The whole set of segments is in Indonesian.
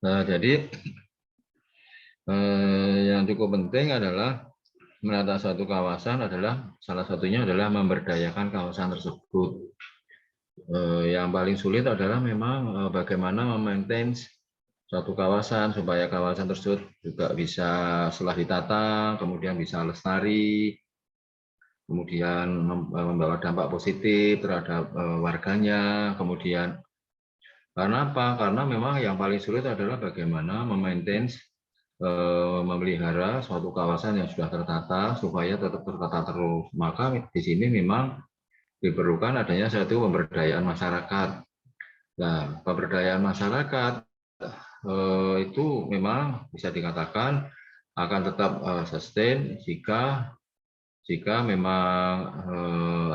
Nah, jadi yang cukup penting adalah menata suatu kawasan adalah salah satunya adalah memberdayakan kawasan tersebut. Yang paling sulit adalah memang bagaimana memaintain suatu kawasan supaya kawasan tersebut juga bisa setelah ditata, kemudian bisa lestari, kemudian membawa dampak positif terhadap warganya. Kemudian karena apa? Karena memang yang paling sulit adalah bagaimana memaintain memelihara suatu kawasan yang sudah tertata supaya tetap tertata terus. Maka di sini memang diperlukan adanya satu pemberdayaan masyarakat. Nah, pemberdayaan masyarakat itu memang bisa dikatakan akan tetap sustain jika memang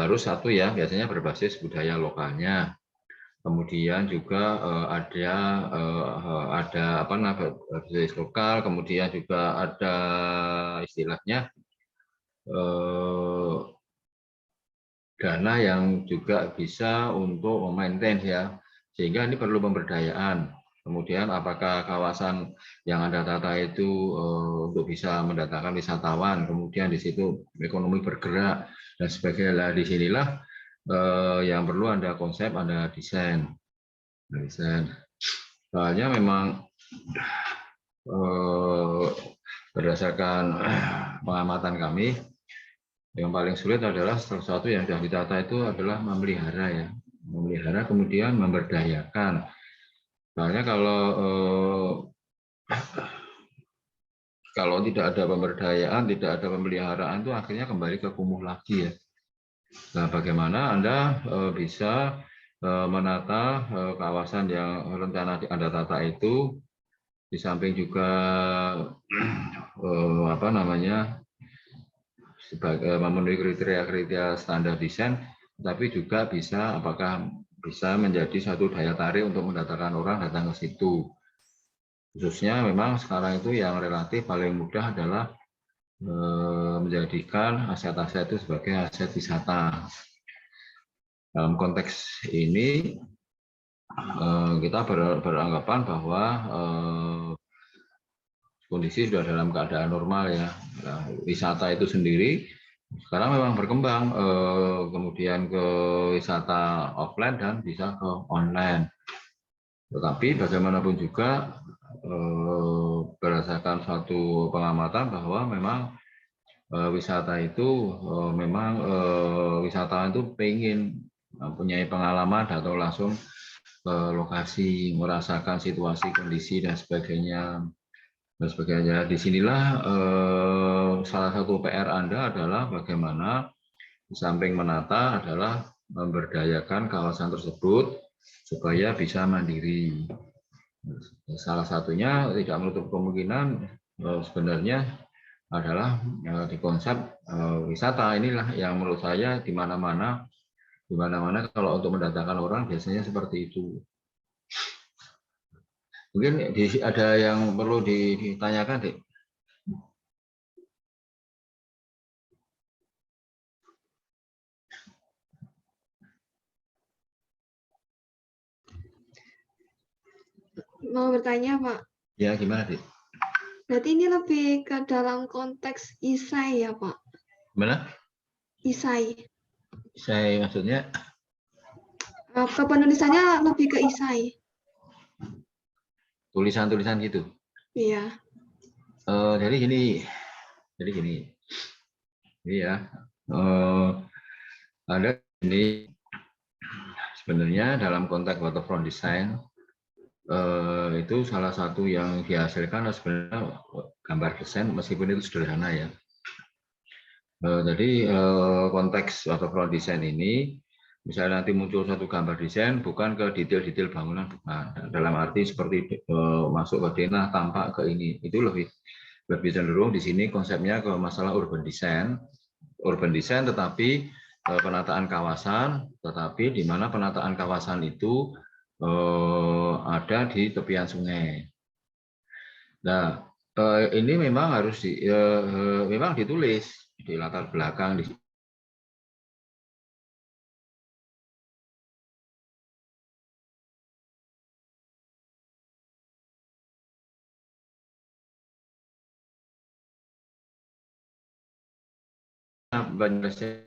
harus satu ya, biasanya berbasis budaya lokalnya. Kemudian juga ada apa namanya basis lokal, kemudian juga ada istilahnya dana yang juga bisa untuk memaintain ya, sehingga ini perlu pemberdayaan. Kemudian apakah kawasan yang Anda tata itu untuk bisa mendatangkan wisatawan, kemudian di situ ekonomi bergerak dan sebagainya. Nah, disinilah yang perlu Anda konsep, Anda desain. Soalnya memang berdasarkan pengamatan kami, yang paling sulit adalah sesuatu yang sudah ditata itu adalah memelihara ya, memelihara kemudian memberdayakan. Soalnya kalau tidak ada pemberdayaan, tidak ada pemeliharaan itu akhirnya kembali ke kumuh lagi ya. Nah, bagaimana Anda bisa menata kawasan yang rencana Anda tata itu, di samping juga apa namanya sebagai memenuhi kriteria standar desain, tapi juga bisa apakah bisa menjadi satu daya tarik untuk mendatangkan orang datang ke situ. Khususnya memang sekarang itu yang relatif paling mudah adalah menjadikan aset-aset itu sebagai aset wisata. Dalam konteks ini kita beranggapan bahwa kondisi sudah dalam keadaan normal ya. Nah, wisata itu sendiri sekarang memang berkembang, kemudian ke wisata offline dan bisa ke online. Tetapi bagaimanapun juga berdasarkan suatu pengamatan bahwa memang wisata itu memang wisatawan itu pengen mempunyai pengalaman atau langsung ke lokasi, merasakan situasi, kondisi dan sebagainya. Dan sebagainya. Disinilah salah satu PR Anda adalah bagaimana di samping menata adalah memberdayakan kawasan tersebut supaya bisa mandiri. Salah satunya tidak menutup kemungkinan sebenarnya adalah di konsep wisata. Inilah yang menurut saya di mana-mana kalau untuk mendatangkan orang biasanya seperti itu. Mungkin ada yang perlu ditanyakan, Dek? Mau bertanya, Pak. Ya, gimana, Dek? Berarti ini lebih ke dalam konteks isai ya, Pak? Gimana? Isai. Isai maksudnya? Penulisannya lebih ke isai. Tulisan-tulisan gitu? Iya. Jadi gini. Ini ya. Ada ini sebenarnya dalam konteks waterfront design itu salah satu yang dihasilkan sebenarnya gambar desain meskipun itu sederhana ya. Jadi konteks waterfront design ini misalnya nanti muncul satu gambar desain bukan ke detail-detail bangunan, bukan. Dalam arti seperti masuk ke denah, tampak ke ini, itu lebih cenderung di sini konsepnya ke masalah urban design tetapi penataan kawasan, tetapi di mana penataan kawasan itu ada di tepian sungai. Nah, ini memang harus memang ditulis di latar belakang di penyelesaian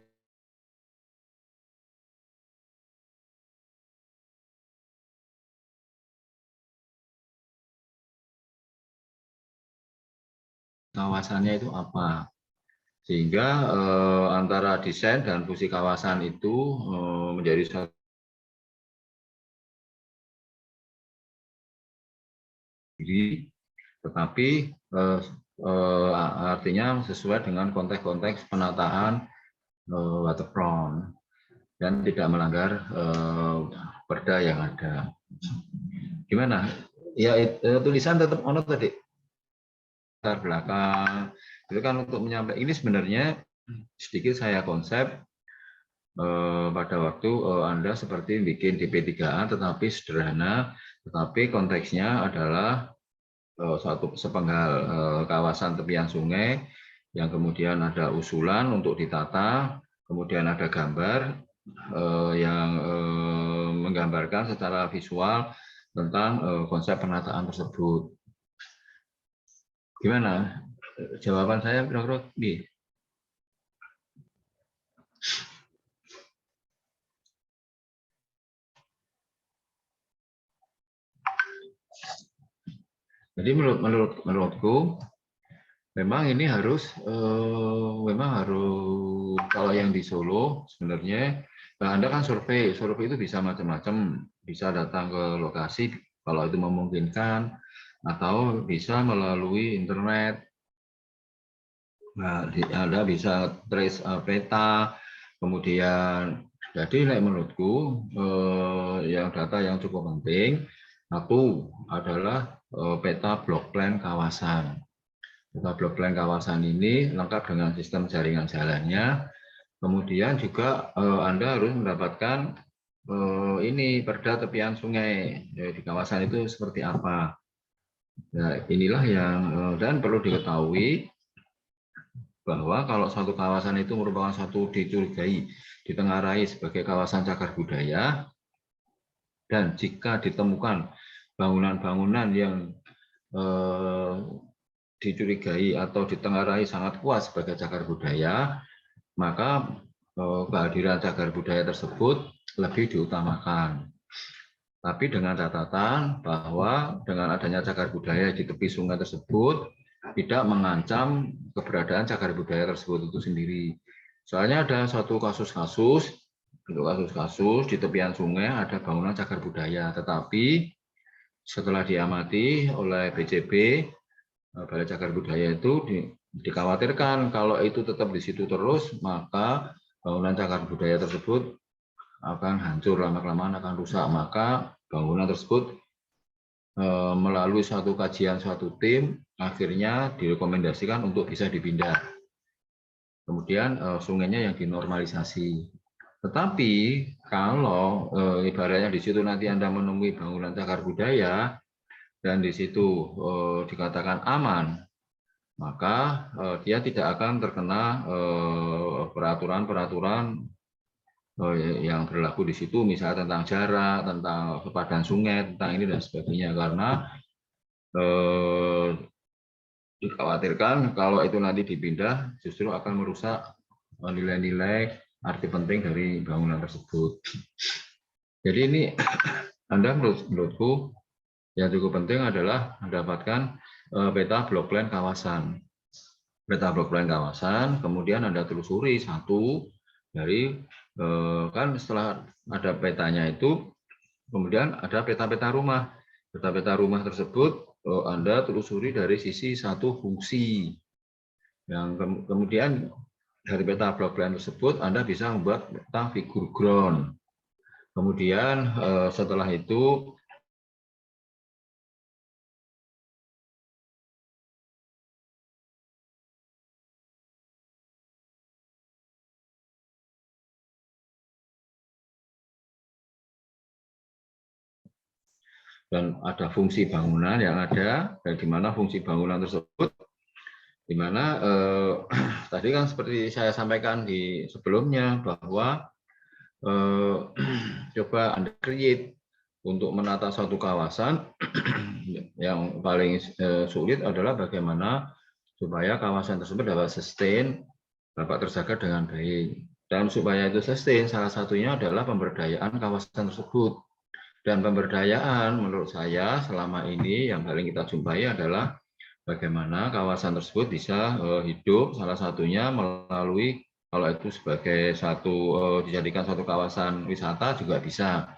kawasannya itu apa, sehingga antara desain dan fungsi kawasan itu menjadi satu, tetapi artinya sesuai dengan konteks-konteks penataan waterfront dan tidak melanggar perda yang ada. Gimana? Ya, tulisan tetap ono tadi. Latar belakang itu kan untuk menyampaikan ini sebenarnya sedikit saya konsep pada waktu Anda seperti bikin DP3A tetapi sederhana, tetapi konteksnya adalah satu sepenggal kawasan tepian sungai yang kemudian ada usulan untuk ditata, kemudian ada gambar yang menggambarkan secara visual tentang konsep penataan tersebut. Gimana? Jawaban saya kira-kira ini. Jadi menurutku memang ini harus kalau yang di Solo sebenarnya Anda kan survei itu bisa macam-macam, bisa datang ke lokasi kalau itu memungkinkan, atau bisa melalui internet. Nah, Anda bisa trace peta, kemudian jadi menurutku yang data yang cukup penting satu adalah peta block plan kawasan. Peta block plan kawasan ini lengkap dengan sistem jaringan jalannya. Kemudian juga Anda harus mendapatkan ini perda tepian sungai di kawasan itu seperti apa. Nah, inilah yang dan perlu diketahui bahwa kalau satu kawasan itu merupakan satu dicurigai, ditengarai sebagai kawasan cagar budaya, dan jika ditemukan bangunan-bangunan yang dicurigai atau ditengarai sangat kuat sebagai cagar budaya, maka kehadiran cagar budaya tersebut lebih diutamakan. Tapi dengan catatan bahwa dengan adanya cagar budaya di tepi sungai tersebut tidak mengancam keberadaan cagar budaya tersebut itu sendiri. Soalnya ada suatu kasus-kasus, di tepian sungai ada bangunan cagar budaya, tetapi setelah diamati oleh BCB, Balai Cagar Budaya itu dikhawatirkan kalau itu tetap di situ terus, maka bangunan cagar budaya tersebut akan hancur, lama-kelamaan akan rusak. Maka bangunan tersebut melalui suatu kajian suatu tim akhirnya direkomendasikan untuk bisa dipindah. Kemudian sungainya yang dinormalisasi. Tetapi kalau ibaratnya di situ nanti Anda menemui bangunan cagar budaya dan di situ dikatakan aman, maka dia tidak akan terkena peraturan-peraturan yang berlaku di situ, misalnya tentang jarak, tentang sepadan sungai, tentang ini dan sebagainya, karena dikhawatirkan kalau itu nanti dipindah justru akan merusak nilai-nilai arti penting dari bangunan tersebut. Jadi ini Anda menurutku yang cukup penting adalah mendapatkan peta block plan kawasan. Peta block plan kawasan, kemudian Anda telusuri satu dari kan setelah ada petanya itu, kemudian ada peta-peta rumah. Peta-peta rumah tersebut Anda telusuri dari sisi satu fungsi. Yang kemudian dari peta block plan tersebut Anda bisa membuat peta figur ground. Kemudian setelah itu dan ada fungsi bangunan yang ada, dan di mana fungsi bangunan tersebut, di mana tadi kan seperti saya sampaikan di sebelumnya bahwa coba Anda create untuk menata suatu kawasan yang paling sulit adalah bagaimana supaya kawasan tersebut dapat sustain dapat terjaga dengan baik. Dan supaya itu sustain, salah satunya adalah pemberdayaan kawasan tersebut. Dan pemberdayaan menurut saya selama ini yang paling kita jumpai adalah bagaimana kawasan tersebut bisa hidup, salah satunya melalui kalau itu sebagai dijadikan satu kawasan wisata juga bisa.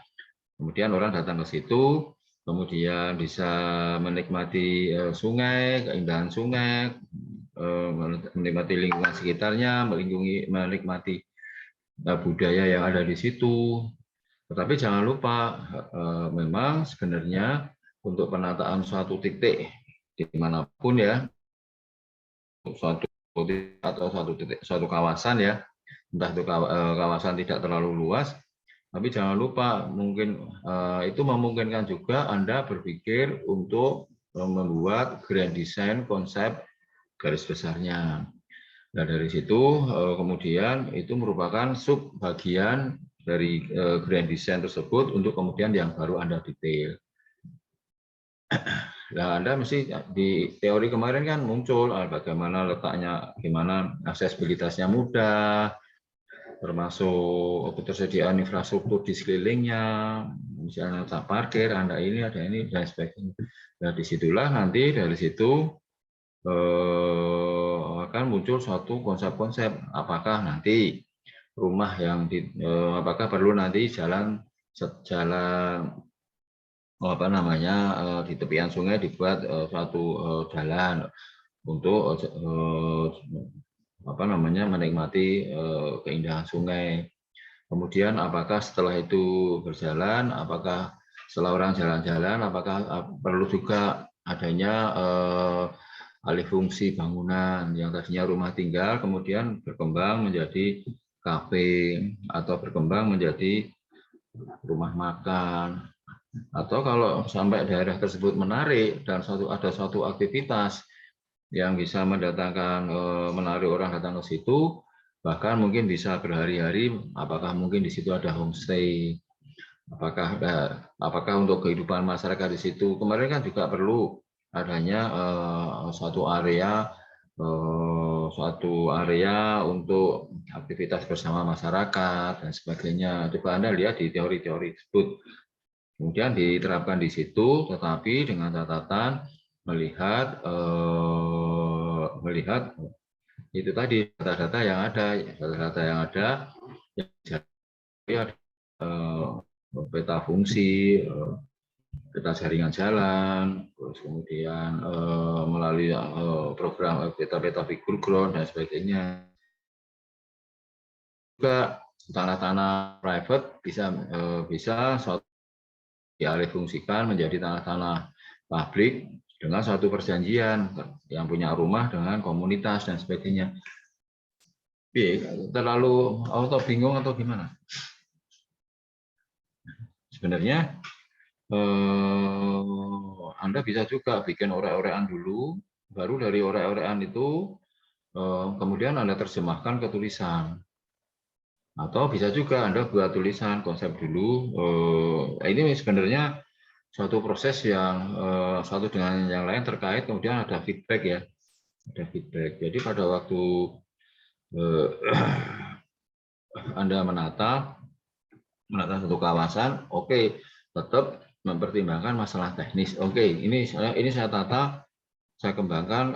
Kemudian orang datang ke situ, kemudian bisa menikmati sungai, keindahan sungai, menikmati lingkungan sekitarnya, menikmati budaya yang ada di situ. Tetapi jangan lupa, memang sebenarnya untuk penataan suatu titik dimanapun ya, suatu titik atau suatu kawasan ya, entah itu kawasan tidak terlalu luas, tapi jangan lupa mungkin itu memungkinkan juga Anda berpikir untuk membuat grand design konsep garis besarnya. Nah dari situ kemudian itu merupakan sub bagian dari grand design tersebut untuk kemudian yang baru Anda detail. Nah, Anda mesti di teori kemarin kan muncul bagaimana letaknya, gimana aksesibilitasnya mudah, termasuk ketersediaan infrastruktur di sekelilingnya, misalnya tak parkir, Anda ini, ada ini, dan sebagainya. Nah, disitulah nanti dari situ akan muncul suatu konsep-konsep, apakah nanti rumah yang apakah perlu nanti jalan di tepian sungai dibuat suatu jalan untuk menikmati keindahan sungai. Kemudian apakah setelah itu berjalan, apakah setelah orang jalan-jalan, apakah perlu juga adanya alih fungsi bangunan yang tadinya rumah tinggal, kemudian berkembang menjadi kafe atau berkembang menjadi rumah makan. Atau kalau sampai daerah tersebut menarik dan ada suatu aktivitas yang bisa menarik orang datang ke situ, bahkan mungkin bisa berhari-hari, apakah mungkin di situ ada homestay, apakah untuk kehidupan masyarakat di situ. Kemarin kan juga perlu adanya suatu area untuk aktivitas bersama masyarakat dan sebagainya. Coba Anda lihat di teori-teori tersebut. Kemudian diterapkan di situ, tetapi dengan catatan melihat itu tadi data-data yang ada, peta fungsi, peta jaringan jalan, terus kemudian melalui program peta figure ground dan sebagainya. Juga tanah-tanah private bisa dialihfungsikan menjadi tanah-tanah publik dengan suatu perjanjian yang punya rumah dengan komunitas dan sebagainya. Terlalu bingung atau gimana? Sebenarnya Anda bisa juga bikin orek-orekan dulu, baru dari orek-orekan itu kemudian Anda terjemahkan ke tulisan. Atau bisa juga Anda buat tulisan konsep dulu. Ini sebenarnya suatu proses yang satu dengan yang lain terkait, kemudian ada feedback ya. Ada feedback. Jadi pada waktu Anda menata satu kawasan, oke, tetap mempertimbangkan masalah teknis. Oke, ini saya tata, saya kembangkan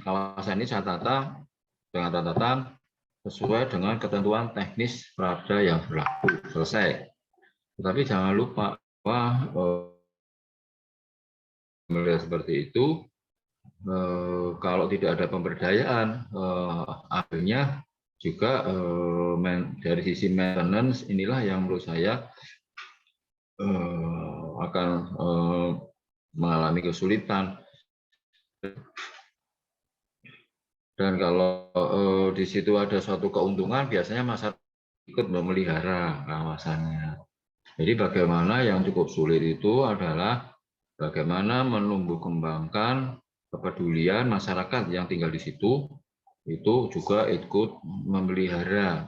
kawasan ini saya tata dengan catatan sesuai dengan ketentuan teknis perda yang berlaku. Selesai. Tetapi jangan lupa bahwa melihat seperti itu, kalau tidak ada pemberdayaan, akhirnya juga dari sisi maintenance inilah yang menurut saya akan mengalami kesulitan. Dan kalau di situ ada suatu keuntungan, biasanya masyarakat ikut memelihara kawasannya. Jadi bagaimana yang cukup sulit itu adalah bagaimana menumbuh kembangkan kepedulian masyarakat yang tinggal di situ, itu juga ikut memelihara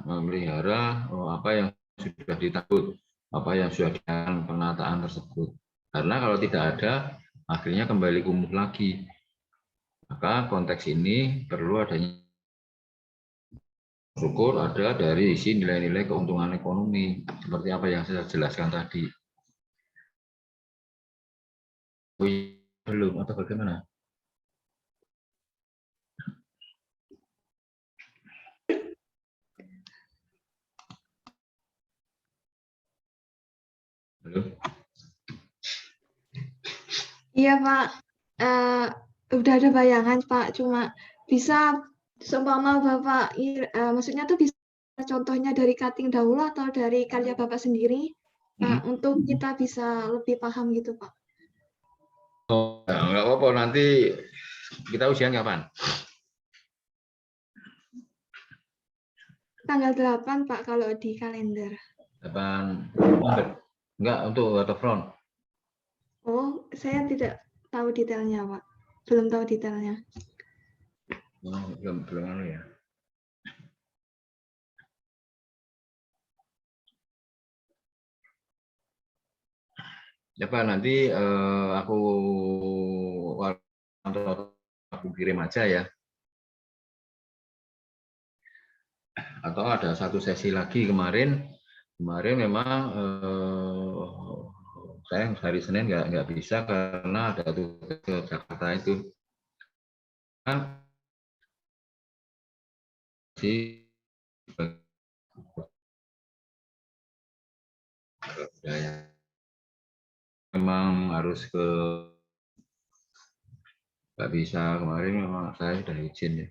apa yang sudah ditakut, apa yang sudah dengan penataan tersebut. Karena kalau tidak ada, akhirnya kembali kumuh lagi. Maka konteks ini perlu adanya struktur ada dari isi nilai-nilai keuntungan ekonomi seperti apa yang saya jelaskan tadi. Belum atau bagaimana? Belum? Iya Pak, udah ada bayangan Pak, cuma bisa seumpama Bapak, maksudnya tuh bisa contohnya dari cutting dahulu atau dari karya Bapak sendiri, Pak, untuk kita bisa lebih paham gitu Pak. Oh, nggak apa-apa, nanti kita ujian kapan? Tanggal 8 Pak kalau di kalender. 8, enggak untuk waterfront. Oh, saya tidak tahu detailnya Pak, belum tahu detailnya. Oh, belum anu ya. Ya Pak, nanti aku kirim aja ya. Atau ada satu sesi lagi kemarin memang saya hari Senin nggak bisa karena ada tugas ke Jakarta itu. Kan si memang harus ke, nggak bisa kemarin memang saya sudah izin ya.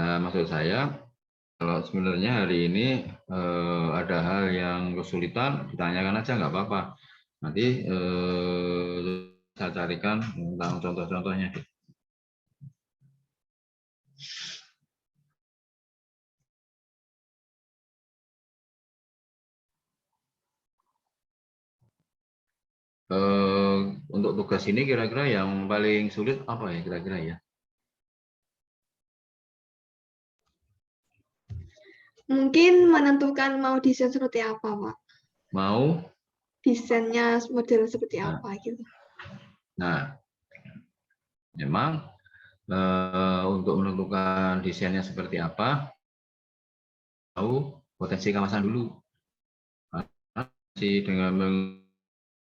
Nah, maksud saya kalau sebenarnya hari ini ada hal yang kesulitan, ditanyakan aja nggak apa-apa. Nanti saya carikan tentang contoh-contohnya. Untuk tugas ini kira-kira yang paling sulit apa ya kira-kira ya? Mungkin menentukan mau desain seperti apa Pak. Mau? Desainnya model seperti apa gitu. Nah, memang untuk menentukan desainnya seperti apa, tahu potensi kawasan dulu. Dengan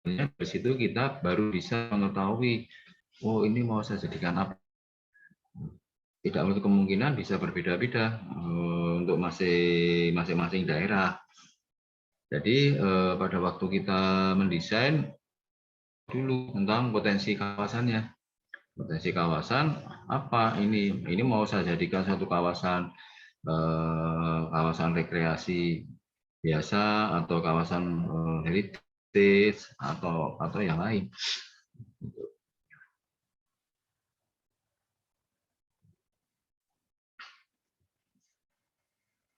dari situ kita baru bisa mengetahui, oh ini mau saya jadikan apa. Tidak menutup kemungkinan bisa berbeda-beda untuk masing-masing daerah. Jadi pada waktu kita mendesain dulu tentang potensi kawasannya. Potensi kawasan apa ini mau saya jadikan satu kawasan kawasan rekreasi biasa atau kawasan heritage atau yang lain.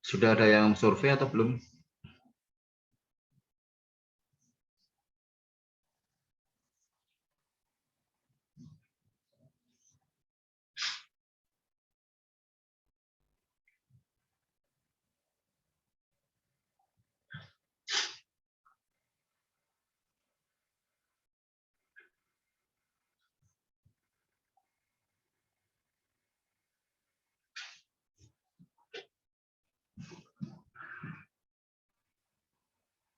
Sudah ada yang survei atau belum?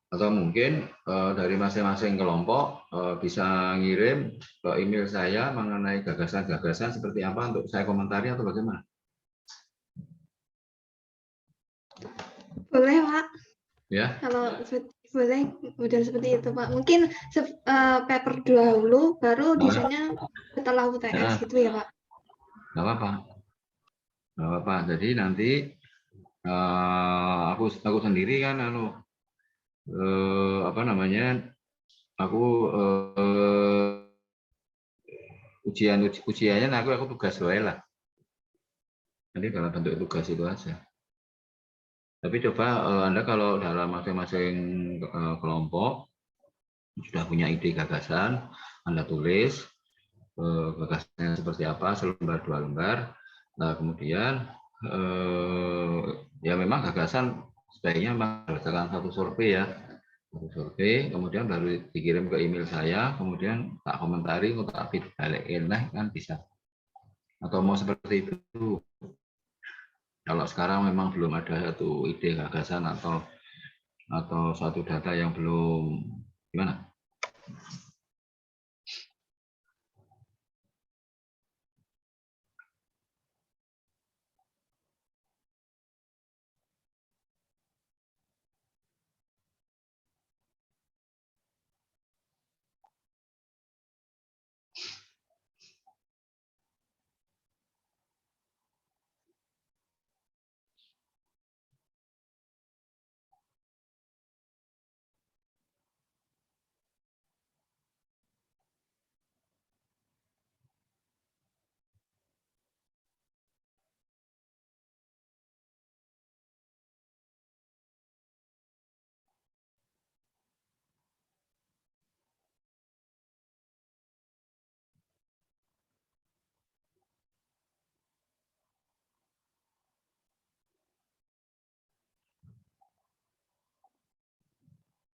Atau mungkin dari masing-masing kelompok bisa ngirim ke email saya mengenai gagasan-gagasan seperti apa untuk saya komentari atau bagaimana? Boleh Pak. Ya. Kalau boleh model seperti itu Pak. Mungkin paper dahulu, baru desainnya setelah UTS gitu ya Pak. Nggak apa-apa. Nggak apa-apa. Jadi nanti aku sendiri kan apa namanya, aku ujiannya aku tugas wae lah. Nanti dalam bentuk tugas itu aja. Tapi coba Anda kalau dalam masing-masing kelompok sudah punya ide gagasan, Anda tulis gagasannya seperti apa, selembar dua lembar. Nah, kemudian ya memang gagasan sebaiknya berdasarkan satu survei ya. Satu survei, kemudian baru dikirim ke email saya, kemudian tak komentari, tak balikin, nah kan bisa. Atau mau seperti itu. Kalau sekarang memang belum ada satu ide gagasan atau satu data yang belum gimana?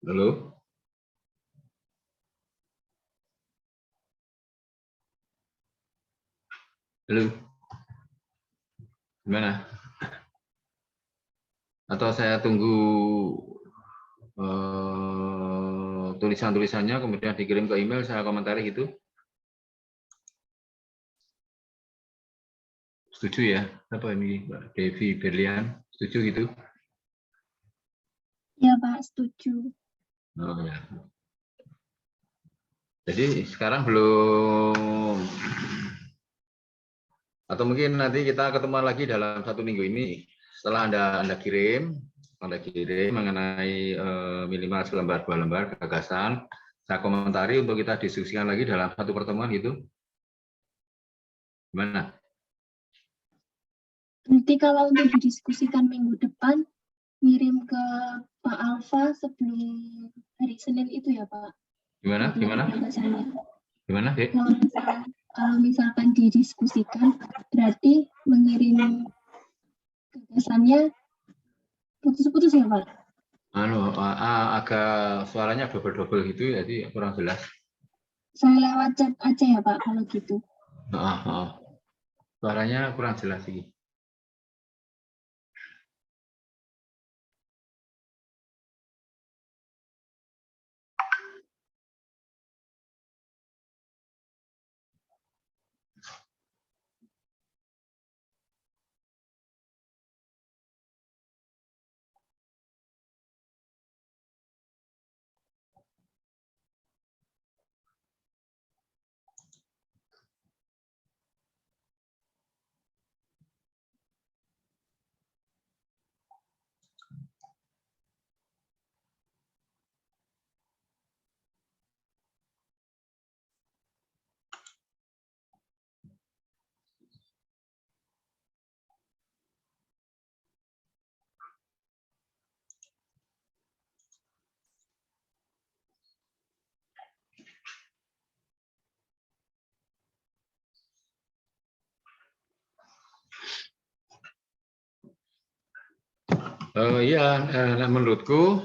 Halo? Halo? Gimana? Atau saya tunggu tulisan-tulisannya kemudian dikirim ke email, saya komentari gitu? Setuju ya? Apa ini Mbak Devi Berlian? Setuju gitu? Ya Pak, setuju. Oh ya. Jadi sekarang belum, atau mungkin nanti kita ketemuan lagi dalam 1 minggu ini setelah Anda kirim mengenai minimal selembar 2 lembar gagasan, saya komentari untuk kita diskusikan lagi dalam satu pertemuan gitu. Gimana? Nanti kalau untuk didiskusikan minggu depan, ngirim ke Pak Alfa sebelum hari Senin itu ya Pak? Gimana? Gimana, Dek? Kalau misalkan didiskusikan, berarti mengirim gagasannya putus-putus ya Pak? Agak suaranya double-double gitu, jadi kurang jelas. Saya lewat chat aja ya Pak kalau gitu. Suaranya kurang jelas sih. Iya, menurutku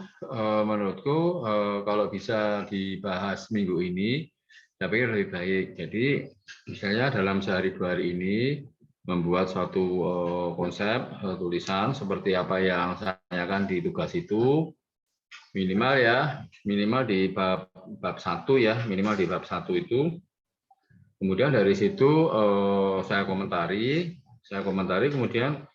kalau bisa dibahas minggu ini, saya pikir lebih baik. Jadi misalnya dalam sehari 2 hari ini membuat suatu konsep tulisan seperti apa yang saya tanyakan di tugas itu, minimal di bab 1 ya, minimal di bab 1 itu. Kemudian dari situ saya komentari kemudian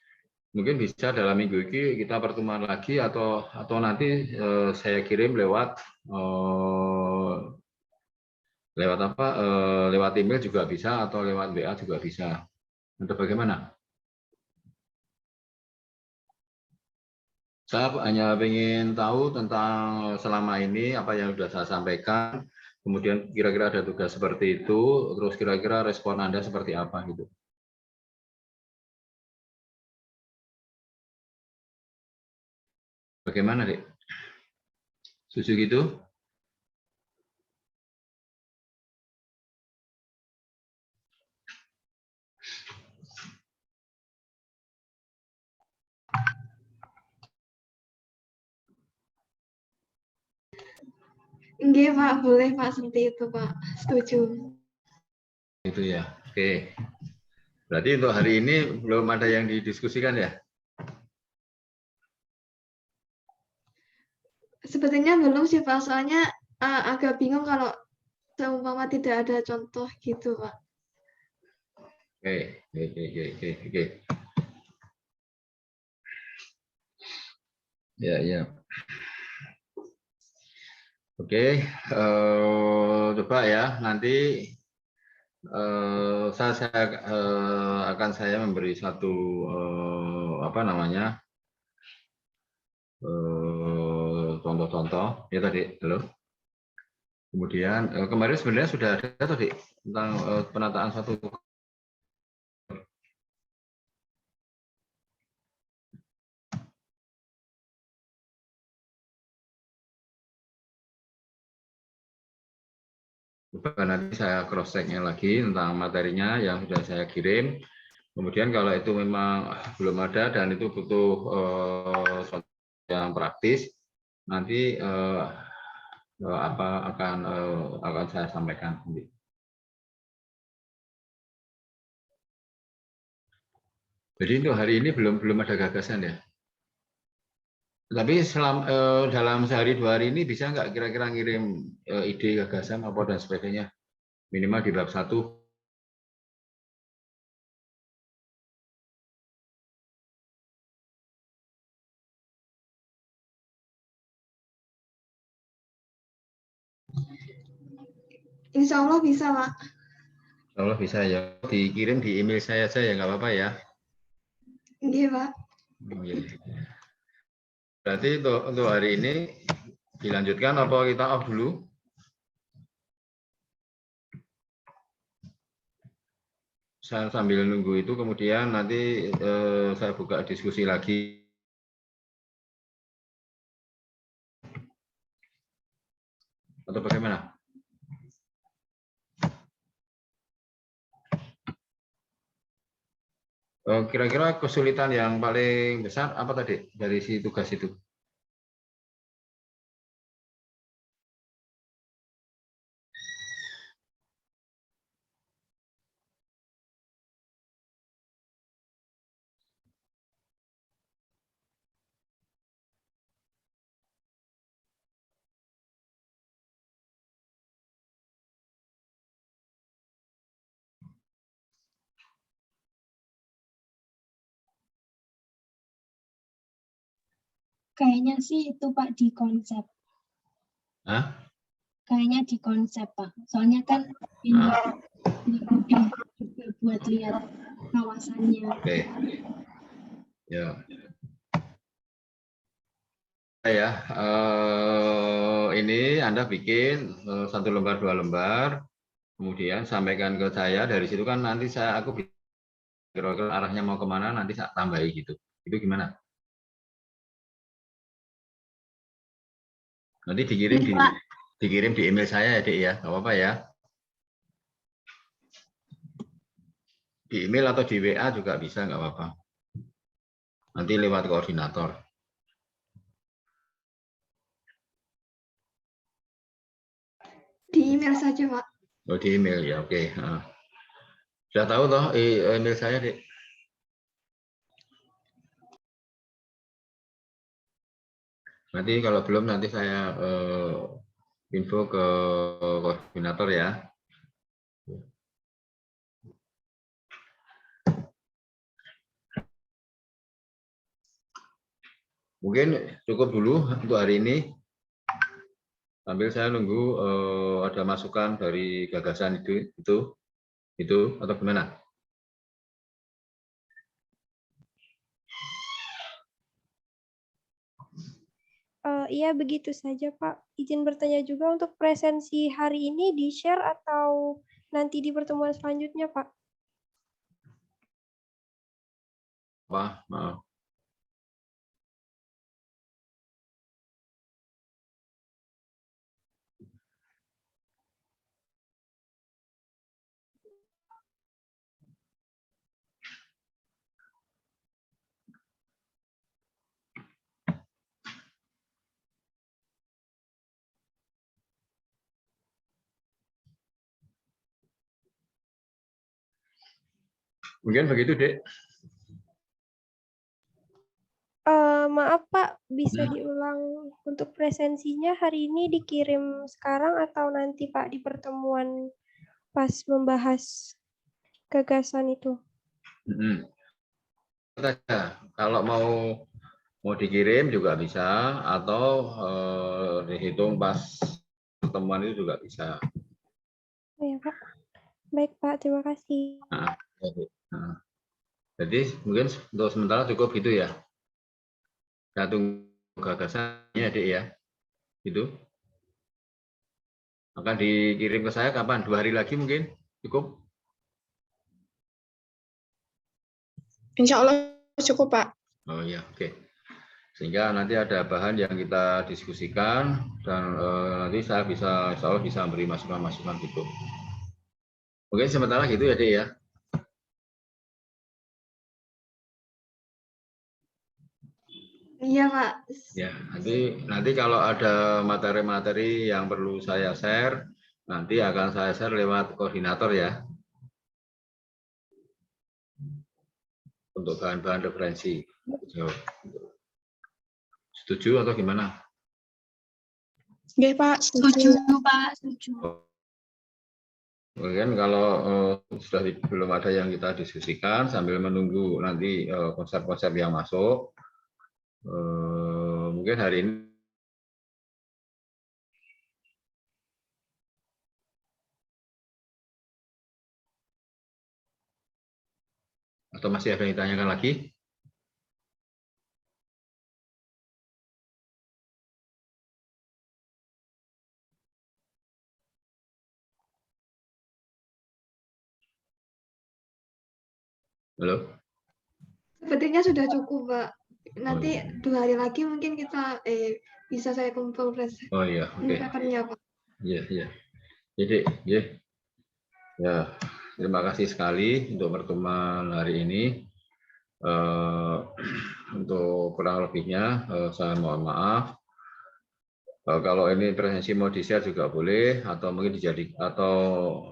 mungkin bisa dalam minggu ini kita pertemuan lagi atau nanti saya kirim lewat lewat email juga bisa atau lewat WA juga bisa. Atau bagaimana? Saya hanya ingin tahu tentang selama ini apa yang sudah saya sampaikan, kemudian kira-kira ada tugas seperti itu, terus kira-kira respon Anda seperti apa gitu. Bagaimana, Dek? Setuju gitu? Enggak Pak, boleh Pak seperti itu Pak. Setuju. Itu ya. Oke. Berarti untuk hari ini belum ada yang didiskusikan ya? Sebetulnya belum sih Pak, soalnya agak bingung kalau seumpama tidak ada contoh gitu Pak. Oke. Ya. Oke, coba ya nanti saya memberi satu apa namanya contoh-contoh ya tadi, halo. Kemudian kemarin sebenarnya sudah ada tadi tentang penataan satu. Coba nanti saya cross check-nya lagi tentang materinya yang sudah saya kirim. Kemudian kalau itu memang belum ada dan itu butuh yang praktis, nanti akan saya sampaikan. Jadi untuk hari ini belum ada gagasan ya. Tapi dalam sehari 2 hari ini bisa nggak kira-kira ngirim ide gagasan apa dan sebagainya, minimal di bab 1. Insya Allah bisa Pak. Kalau bisa ya dikirim di email saya aja ya nggak apa-apa ya. Iya Pak. Berarti untuk hari ini dilanjutkan apa kita off dulu? Saya sambil nunggu itu kemudian nanti saya buka diskusi lagi. Atau bagaimana? Kira-kira kesulitan yang paling besar apa tadi dari si tugas itu? Kayaknya sih itu Pak di konsep. Hah? Kayaknya di konsep Pak. Soalnya kan ini mudah juga buat lihat kawasannya. Oke. Ya. Ya, ini Anda bikin 1 lembar 2 lembar, kemudian sampaikan ke saya. Dari situ kan nanti aku kira-kira arahnya mau kemana nanti saya tambahi gitu. Itu gimana? Nanti dikirim di email saya ya Dek ya, nggak apa-apa ya. Di email atau di WA juga bisa nggak apa-apa. Nanti lewat koordinator. Di email saja Pak. Oh, di email ya, oke. Sudah tahu toh email saya Dek? Nanti kalau belum nanti saya info ke koordinator ya. Mungkin cukup dulu untuk hari ini. Sambil saya nunggu ada masukan dari gagasan itu atau gimana? Iya, begitu saja, Pak. Izin bertanya juga untuk presensi hari ini di-share atau nanti di pertemuan selanjutnya, Pak? Maaf. Mungkin begitu, Dek. Maaf Pak, bisa diulang untuk presensinya hari ini dikirim sekarang atau nanti Pak di pertemuan pas membahas gagasan itu? Saja. Kalau mau dikirim juga bisa, atau dihitung pas pertemuan itu juga bisa. Oh ya Pak. Baik Pak, terima kasih. Jadi mungkin untuk sementara cukup gitu ya. Saya tunggu gagasannya Adik ya. Gitu. Akan dikirim ke saya kapan? 2 hari lagi mungkin? Cukup? Insya Allah cukup, Pak. Oh ya, oke. Sehingga nanti ada bahan yang kita diskusikan dan nanti saya insya Allah bisa beri masukan-masukan gitu. Mungkin sementara gitu ya, Dek ya. Iya, Pak. Ya, nanti kalau ada materi-materi yang perlu saya share, nanti akan saya share lewat koordinator ya. Untuk bahan-bahan referensi. Setuju atau gimana? Oke, Pak. Setuju, Pak. Setuju. Mungkin kalau belum ada yang kita diskusikan sambil menunggu nanti konsep-konsep yang masuk, mungkin hari ini atau masih ada yang ditanyakan lagi? Halo? Sepertinya sudah cukup, Pak. Nanti iya. 2 hari lagi mungkin kita bisa saya kumpul Oh iya, oke. papernya, Pak. Iya. Jadi, ya, terima kasih sekali untuk pertemuan hari ini. Untuk kurang lebihnya saya mohon maaf. Kalau ini presensi mau di-share juga boleh, atau mungkin atau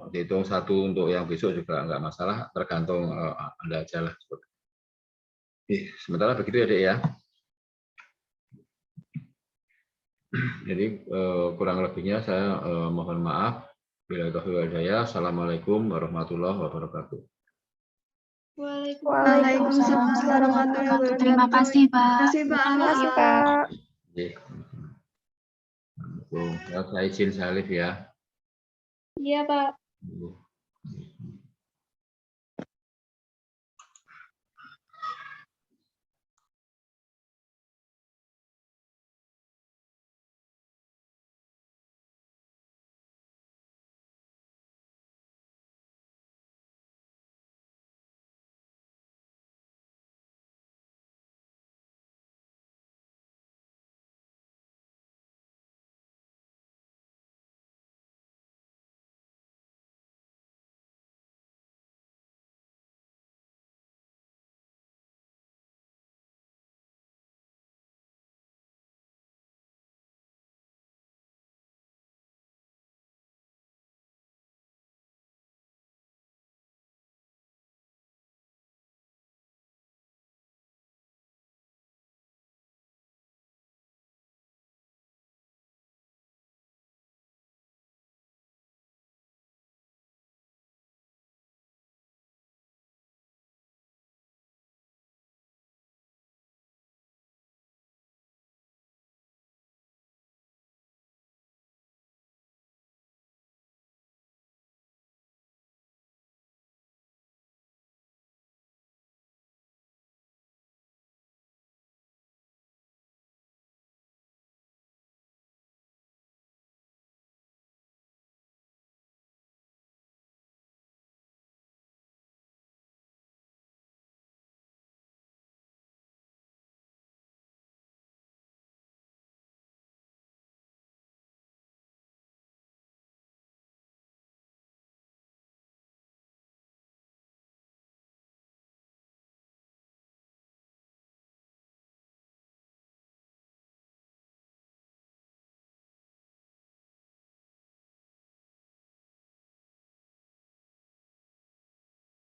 dihitung satu untuk yang besok juga enggak masalah, tergantung Anda aja lah. Sementara begitu ya, Dek ya. Jadi kurang lebihnya saya mohon maaf. Bila taufiq wal hidayah. Assalamualaikum warahmatullahi wabarakatuh. Waalaikumsalam warahmatullahi wabarakatuh. Terima kasih, Pak. Terima kasih, Pak. Terima kasih Pak. Ya, saya izin salib ya. Iya, Pak.